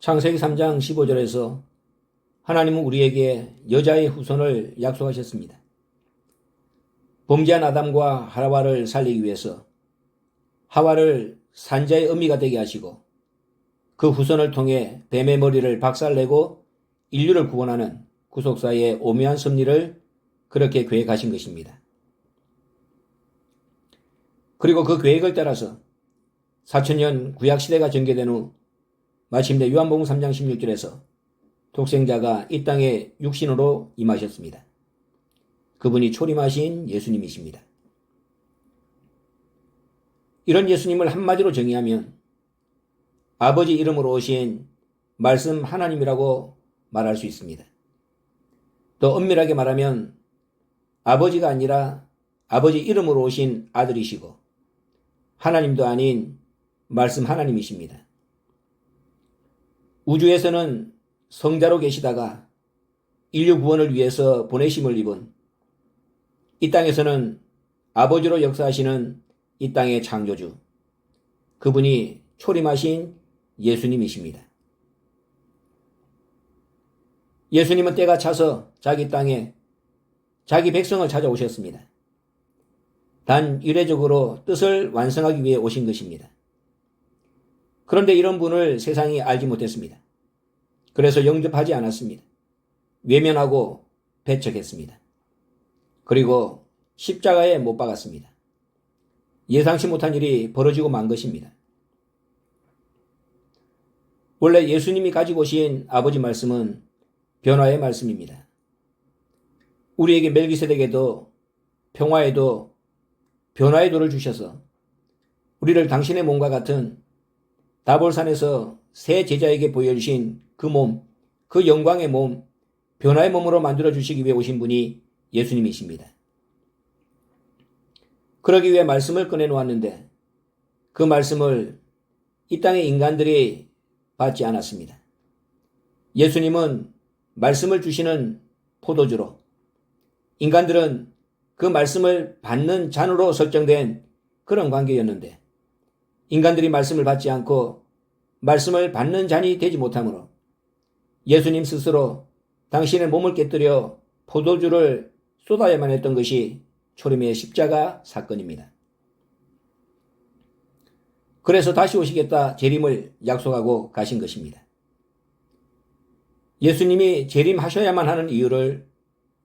창세기 3장 15절에서 하나님은 우리에게 여자의 후손을 약속하셨습니다. 범죄한 아담과 하와를 살리기 위해서 하와를 산자의 어미가 되게 하시고 그 후손을 통해 뱀의 머리를 박살내고 인류를 구원하는 구속사의 오묘한 섭리를 그렇게 계획하신 것입니다. 그리고 그 계획을 따라서 4000년 구약시대가 전개된 후 마침내 요한복음 3장 16절에서 독생자가 이 땅에 육신으로 임하셨습니다. 그분이 초림하신 예수님이십니다. 이런 예수님을 한마디로 정의하면 아버지 이름으로 오신 말씀 하나님이라고 말할 수 있습니다. 더 엄밀하게 말하면 아버지가 아니라 아버지 이름으로 오신 아들이시고 하나님도 아닌 말씀 하나님이십니다. 우주에서는 성자로 계시다가 인류 구원을 위해서 보내심을 입은, 이 땅에서는 아버지로 역사하시는 이 땅의 창조주, 그분이 초림하신 예수님이십니다. 예수님은 때가 차서 자기 땅에 자기 백성을 찾아오셨습니다. 단 이례적으로 뜻을 완성하기 위해 오신 것입니다. 그런데 이런 분을 세상이 알지 못했습니다. 그래서 영접하지 않았습니다. 외면하고 배척했습니다. 그리고 십자가에 못 박았습니다. 예상치 못한 일이 벌어지고 만 것입니다. 원래 예수님이 가지고 오신 아버지 말씀은 변화의 말씀입니다. 우리에게 멜기세덱에도 평화에도 변화의 도를 주셔서 우리를 당신의 몸과 같은 다볼산에서 새 제자에게 보여주신 그 몸, 그 영광의 몸, 변화의 몸으로 만들어주시기 위해 오신 분이 예수님이십니다. 그러기 위해 말씀을 꺼내놓았는데 그 말씀을 이 땅의 인간들이 받지 않았습니다. 예수님은 말씀을 주시는 포도주로, 인간들은 그 말씀을 받는 잔으로 설정된 그런 관계였는데 인간들이 말씀을 받지 않고 말씀을 받는 잔이 되지 못하므로 예수님 스스로 당신의 몸을 깨뜨려 포도주를 쏟아야만 했던 것이 초림의 십자가 사건입니다. 그래서 다시 오시겠다 재림을 약속하고 가신 것입니다. 예수님이 재림하셔야만 하는 이유를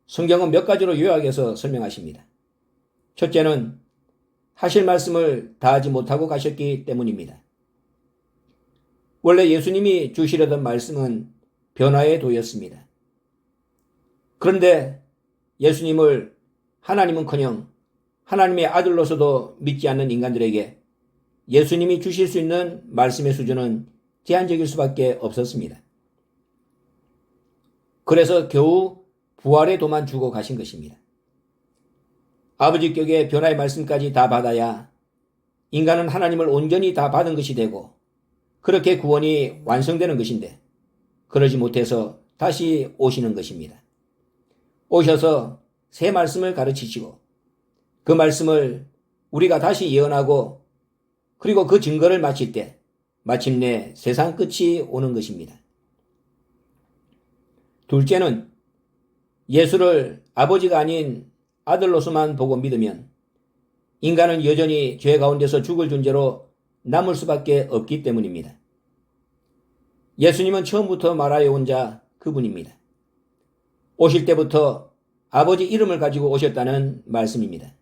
성경은 몇 가지로 요약해서 설명하십니다. 첫째는 하실 말씀을 다하지 못하고 가셨기 때문입니다. 원래 예수님이 주시려던 말씀은 변화의 도였습니다. 그런데 예수님을 하나님은커녕 하나님의 아들로서도 믿지 않는 인간들에게 예수님이 주실 수 있는 말씀의 수준은 제한적일 수밖에 없었습니다. 그래서 겨우 부활의 도만 주고 가신 것입니다. 아버지 격의 변화의 말씀까지 다 받아야 인간은 하나님을 온전히 다 받은 것이 되고 그렇게 구원이 완성되는 것인데 그러지 못해서 다시 오시는 것입니다. 오셔서 새 말씀을 가르치시고 그 말씀을 우리가 다시 예언하고 그리고 그 증거를 마칠 때 마침내 세상 끝이 오는 것입니다. 둘째는 예수를 아버지가 아닌 아들로서만 보고 믿으면 인간은 여전히 죄 가운데서 죽을 존재로 남을 수밖에 없기 때문입니다. 예수님은 처음부터 말하여 온 자 그분입니다. 오실 때부터 아버지 이름을 가지고 오셨다는 말씀입니다.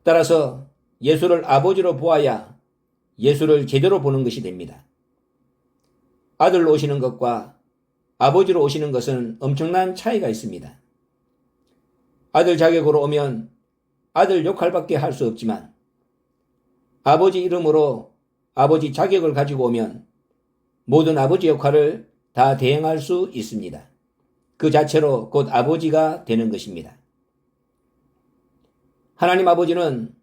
따라서 예수를 아버지로 보아야 예수를 제대로 보는 것이 됩니다. 아들로 오시는 것과 아버지로 오시는 것은 엄청난 차이가 있습니다. 아들 자격으로 오면 아들 역할밖에 할 수 없지만 아버지 이름으로 아버지 자격을 가지고 오면 모든 아버지 역할을 다 대행할 수 있습니다. 그 자체로 곧 아버지가 되는 것입니다. 하나님 아버지는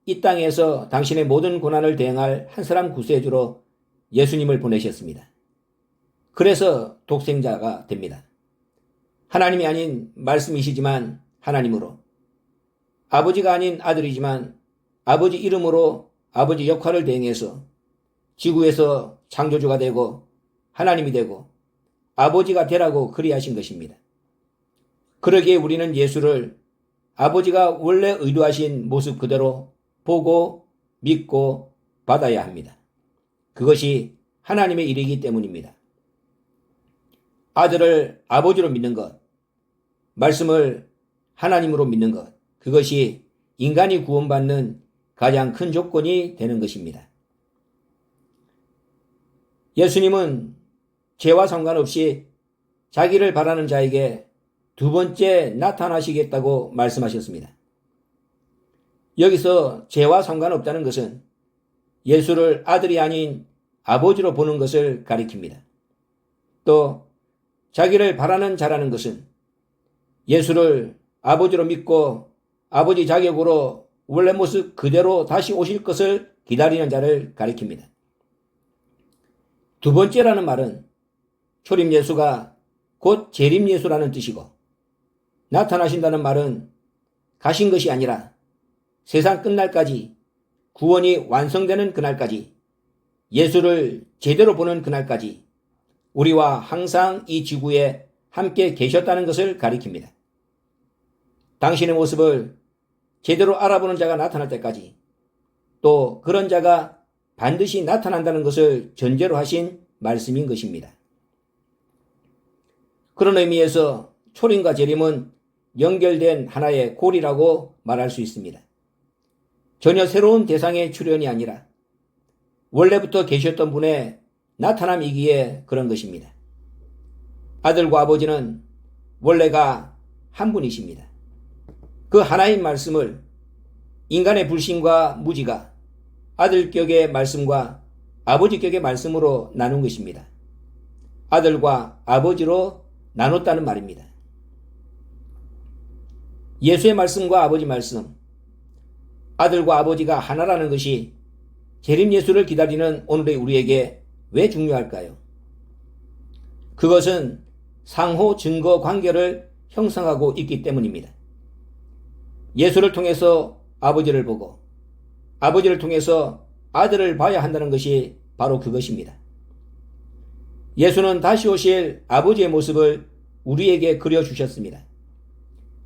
이 땅에서 당신의 모든 고난을 대행할 한 사람 구세주로 예수님을 보내셨습니다. 그래서 독생자가 됩니다. 하나님이 아닌 말씀이시지만 하나님으로, 아버지가 아닌 아들이지만 아버지 이름으로 아버지 역할을 대행해서 지구에서 창조주가 되고 하나님이 되고 아버지가 되라고 그리하신 것입니다. 그러기에 우리는 예수를 아버지가 원래 의도하신 모습 그대로 보고 믿고 받아야 합니다. 그것이 하나님의 일이기 때문입니다. 아들을 아버지로 믿는 것, 말씀을 하나님으로 믿는 것, 그것이 인간이 구원받는 가장 큰 조건이 되는 것입니다. 예수님은 죄와 상관없이 자기를 바라는 자에게 두 번째 나타나시겠다고 말씀하셨습니다. 여기서 죄와 상관없다는 것은 예수를 아들이 아닌 아버지로 보는 것을 가리킵니다. 또 자기를 바라는 자라는 것은 예수를 아버지로 믿고 아버지 자격으로 원래 모습 그대로 다시 오실 것을 기다리는 자를 가리킵니다. 두 번째라는 말은 초림 예수가 곧 재림 예수라는 뜻이고, 나타나신다는 말은 가신 것이 아니라 세상 끝날까지, 구원이 완성되는 그날까지, 예수를 제대로 보는 그날까지 우리와 항상 이 지구에 함께 계셨다는 것을 가리킵니다. 당신의 모습을 제대로 알아보는 자가 나타날 때까지, 또 그런 자가 반드시 나타난다는 것을 전제로 하신 말씀인 것입니다. 그런 의미에서 초림과 재림은 연결된 하나의 고리라고 말할 수 있습니다. 전혀 새로운 대상의 출현이 아니라 원래부터 계셨던 분의 나타남이기에 그런 것입니다. 아들과 아버지는 원래가 한 분이십니다. 그 하나인 말씀을 인간의 불신과 무지가 아들격의 말씀과 아버지격의 말씀으로 나눈 것입니다. 아들과 아버지로 나눴다는 말입니다. 예수의 말씀과 아버지 말씀, 아들과 아버지가 하나라는 것이 재림 예수를 기다리는 오늘의 우리에게 왜 중요할까요? 그것은 상호 증거 관계를 형성하고 있기 때문입니다. 예수를 통해서 아버지를 보고 아버지를 통해서 아들을 봐야 한다는 것이 바로 그것입니다. 예수는 다시 오실 아버지의 모습을 우리에게 그려주셨습니다.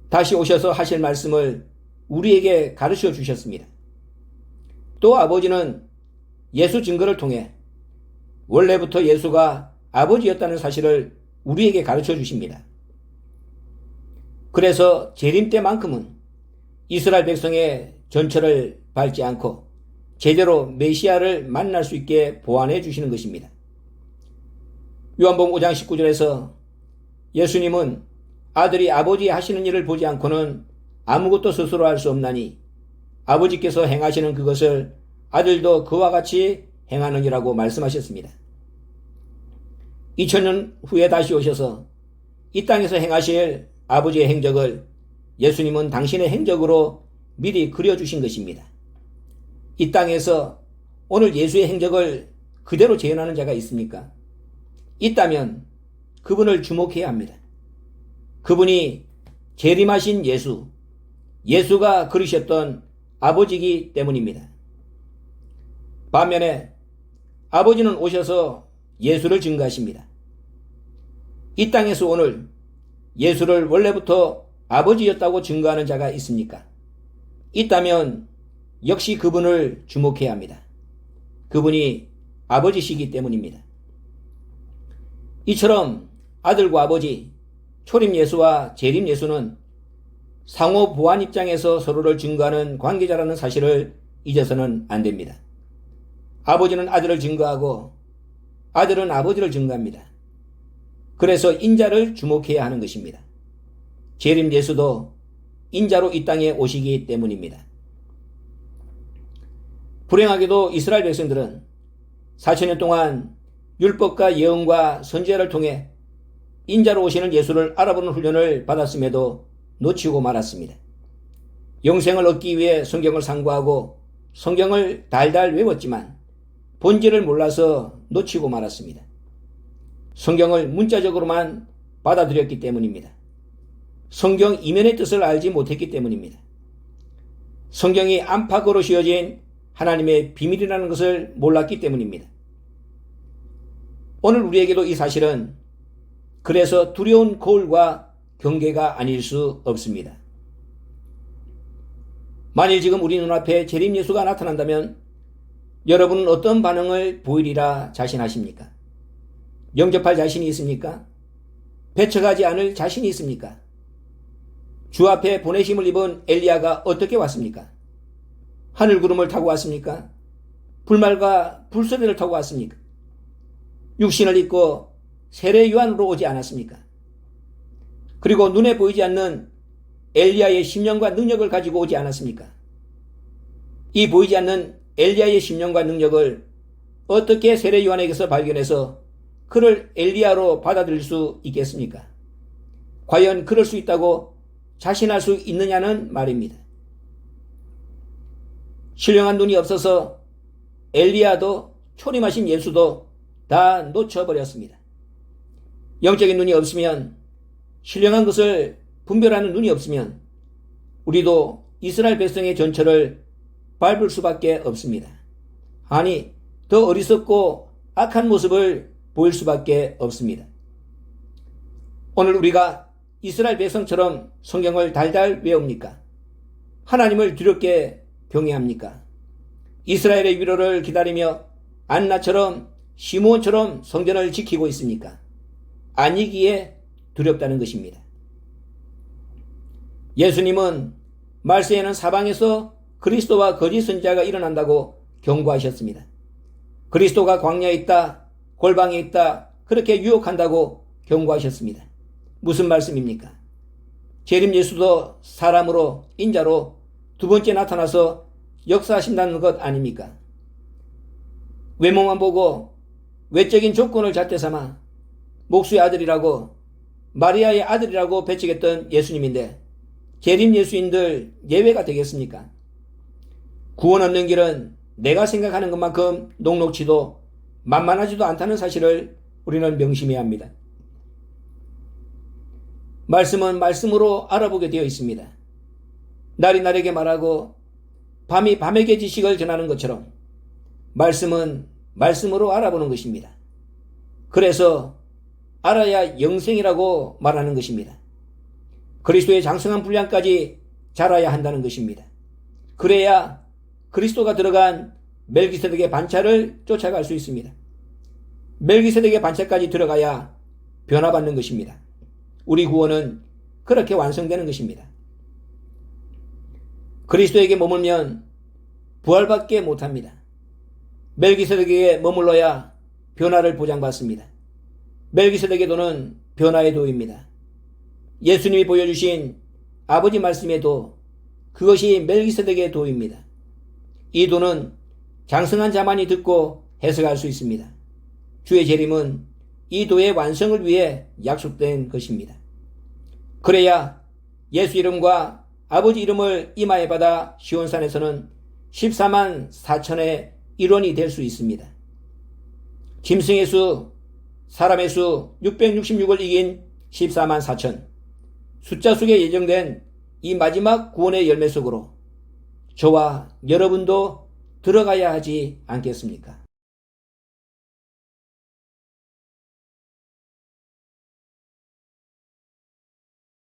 다시 오셔서 하실 말씀을 우리에게 가르쳐 주셨습니다. 또 아버지는 예수 증거를 통해 원래부터 예수가 아버지였다는 사실을 우리에게 가르쳐 주십니다. 그래서 재림 때만큼은 이스라엘 백성의 전철을 밟지 않고 제대로 메시아를 만날 수 있게 보완해 주시는 것입니다. 요한복음 5장 19절에서 예수님은 아들이 아버지 하시는 일을 보지 않고는 아무것도 스스로 할 수 없나니 아버지께서 행하시는 그것을 아들도 그와 같이 행하느니라고 말씀하셨습니다. 2000년 후에 다시 오셔서 이 땅에서 행하실 아버지의 행적을 예수님은 당신의 행적으로 미리 그려주신 것입니다. 이 땅에서 오늘 예수의 행적을 그대로 재현하는 자가 있습니까? 있다면 그분을 주목해야 합니다. 그분이 재림하신 예수, 예수가 그리셨던 아버지이기 때문입니다. 반면에 아버지는 오셔서 예수를 증거하십니다. 이 땅에서 오늘 예수를 원래부터 아버지였다고 증거하는 자가 있습니까? 있다면 역시 그분을 주목해야 합니다. 그분이 아버지시기 때문입니다. 이처럼 아들과 아버지, 초림 예수와 재림 예수는 상호 보완 입장에서 서로를 증거하는 관계자라는 사실을 잊어서는 안 됩니다. 아버지는 아들을 증거하고 아들은 아버지를 증거합니다. 그래서 인자를 주목해야 하는 것입니다. 재림 예수도 인자로 이 땅에 오시기 때문입니다. 불행하게도 이스라엘 백성들은 4,000년 동안 율법과 예언과 선지자를 통해 인자로 오시는 예수를 알아보는 훈련을 받았음에도 놓치고 말았습니다. 영생을 얻기 위해 성경을 상고하고 성경을 달달 외웠지만 본질을 몰라서 놓치고 말았습니다. 성경을 문자적으로만 받아들였기 때문입니다. 성경 이면의 뜻을 알지 못했기 때문입니다. 성경이 안팎으로 씌워진 하나님의 비밀이라는 것을 몰랐기 때문입니다. 오늘 우리에게도 이 사실은 그래서 두려운 거울과 경계가 아닐 수 없습니다. 만일 지금 우리 눈앞에 재림 예수가 나타난다면 여러분은 어떤 반응을 보이리라 자신하십니까? 영접할 자신이 있습니까? 배척하지 않을 자신이 있습니까? 주 앞에 보내심을 입은 엘리야가 어떻게 왔습니까? 하늘 구름을 타고 왔습니까? 불말과 불소리를 타고 왔습니까? 육신을 입고 세례 요한으로 오지 않았습니까? 그리고 눈에 보이지 않는 엘리야의 심령과 능력을 가지고 오지 않았습니까? 이 보이지 않는 엘리야의 심령과 능력을 어떻게 세례 요한에게서 발견해서 그를 엘리야로 받아들일 수 있겠습니까? 과연 그럴 수 있다고 자신할 수 있느냐는 말입니다. 신령한 눈이 없어서 엘리야도 초림하신 예수도 다 놓쳐버렸습니다. 영적인 눈이 없으면, 신령한 것을 분별하는 눈이 없으면 우리도 이스라엘 백성의 전철을 밟을 수밖에 없습니다. 아니, 더 어리석고 악한 모습을 보일 수밖에 없습니다. 오늘 우리가 이스라엘 백성처럼 성경을 달달 외웁니까? 하나님을 두렵게 경외합니까? 이스라엘의 위로를 기다리며 안나처럼 시므온처럼 성전을 지키고 있습니까? 아니기에 두렵다는 것입니다. 예수님은 말세에는 사방에서 그리스도와 거짓 선지자가 일어난다고 경고하셨습니다. 그리스도가 광야에 있다, 골방에 있다, 그렇게 유혹한다고 경고하셨습니다. 무슨 말씀입니까? 재림 예수도 사람으로, 인자로 두 번째 나타나서 역사하신다는 것 아닙니까? 외모만 보고 외적인 조건을 잣대 삼아 목수의 아들이라고, 마리아의 아들이라고 배척했던 예수님인데 재림 예수인들 예외가 되겠습니까? 구원 얻는 길은 내가 생각하는 것만큼 녹록지도 만만하지도 않다는 사실을 우리는 명심해야 합니다. 말씀은 말씀으로 알아보게 되어 있습니다. 날이 날에게 말하고 밤이 밤에게 지식을 전하는 것처럼 말씀은 말씀으로 알아보는 것입니다. 그래서 알아야 영생이라고 말하는 것입니다. 그리스도의 장성한 분량까지 자라야 한다는 것입니다. 그래야 그리스도가 들어간 멜기세덱의 반차를 쫓아갈 수 있습니다. 멜기세덱의 반차까지 들어가야 변화받는 것입니다. 우리 구원은 그렇게 완성되는 것입니다. 그리스도에게 머물면 부활밖에 못합니다. 멜기세덱에게 머물러야 변화를 보장받습니다. 멜기세덱의 도는 변화의 도입니다. 예수님이 보여주신 아버지 말씀의 도, 그것이 멜기세덱의 도입니다. 이 도는 장성한 자만이 듣고 해석할 수 있습니다. 주의 재림은 이 도의 완성을 위해 약속된 것입니다. 그래야 예수 이름과 아버지 이름을 임하에 받아 시온산에서는 14만 4천의 일원이 될 수 있습니다. 짐승의 수, 사람의 수 666을 이긴 14만 4천, 숫자 속에 예정된 이 마지막 구원의 열매 속으로 저와 여러분도 들어가야 하지 않겠습니까?